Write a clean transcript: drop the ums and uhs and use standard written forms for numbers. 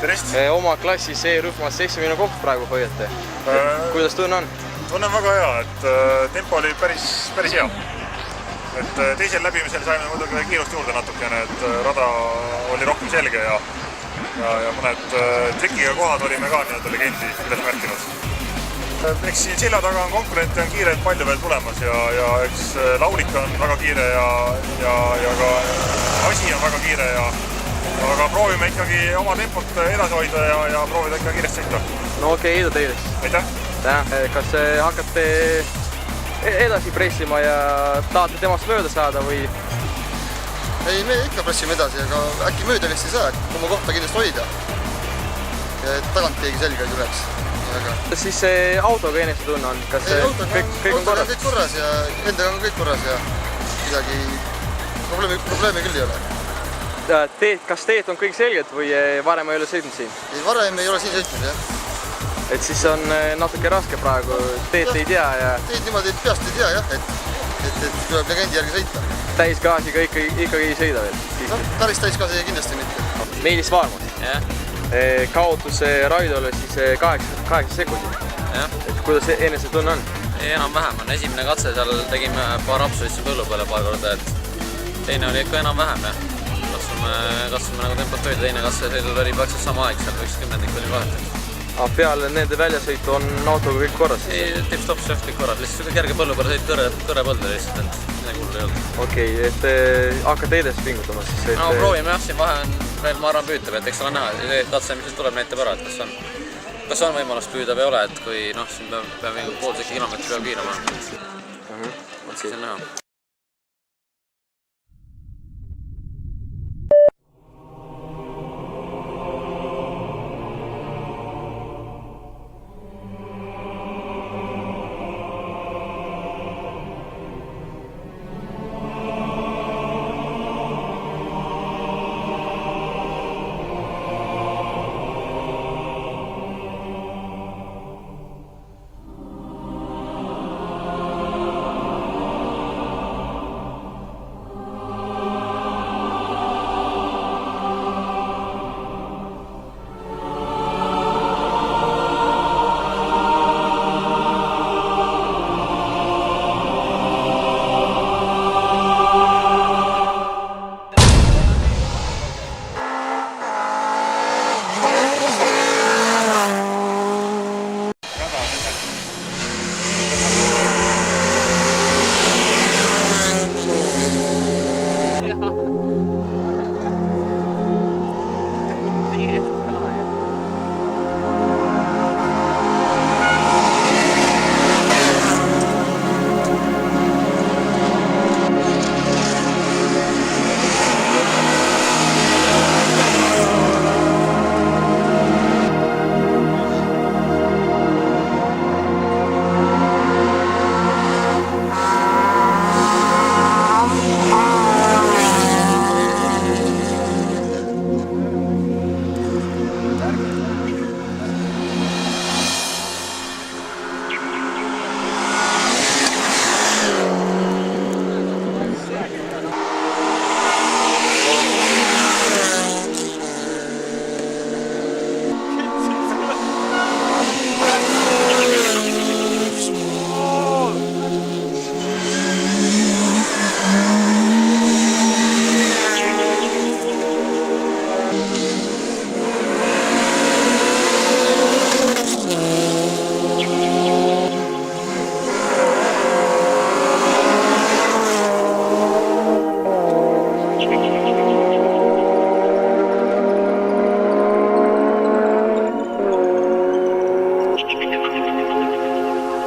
Terest! Oma klassis E-rühmas 7 koht praegu hoiate. Kuidas tunne on? Tunne on väga hea, et tempo oli päris hea. Et teisel läbimisel saime muidugi kiirust juurde natukene, et rada oli rohkem selge ja mõned trikiga kohad olime ka nii-öelda legendi üles märkinud. Eks siin selja taga on konkurente, on kiired palju veel tulemas ja eks laulik on väga kiire ja ka asi on väga kiire aga proovime ikkagi oma tempot edasi hoida ja proovida ikka kiiresti sõita. No okei, edu teile. Aitäh! Kas hakkate edasi pressima ja tahate temast mööda saada või? Ei, me ikka pressime edasi, aga äkki mööda vist ei saa, et oma kohta kindlasti hoida. Ja tagant keegi selga ei tuleks. Kas siis autoga enesetunne on? Kas kõik on korras? Kõik korras ja endaga on kõik korras ja midagi probleemi küll ei ole. Kas teed on kõik selged või varem ei ole sõitnud siin? Ei, varem ei ole siin sõitnud, jah. Et siis on natuke raske praegu, teed ei tea ja... Teed niimoodi peast ei tea, jah, et tuleb legendi järgi sõita. Täisgaasiga ikkagi ei sõida veel? No, päris täisgaasiga kindlasti mitte. Meelis Vaarmas? Kaotus Raidole siis 8 sekundit. Et kuidas enesetunne on? Enam-vähem on. Esimene katse seal tegime paar apsu lihtsalt põllu peale paar korda, et teine oli ikka enam-vähem, jah. Katsume nagu tempot hoida, teine katse sõidul oli praktiliselt sama aeg, seal 1/10 oli vahet. Aga peale nende väljasõitu on autoga kõik korras? Ei, tips-tops kõik korras, lihtsalt kerge põllu peale sõid kõre põlda lihtsalt, et midagi hullu ei olnud. Okei, et hakkate edasi pingutama siis? No proovime jah, siin vahe on veel ma arvan püütav, et eks ole näha, katse, mis tuleb näitab ära, et kas on võimalust püüda või ei ole, et kui siin peab poolseki kilomeetri peab kiirama. Siis on näha.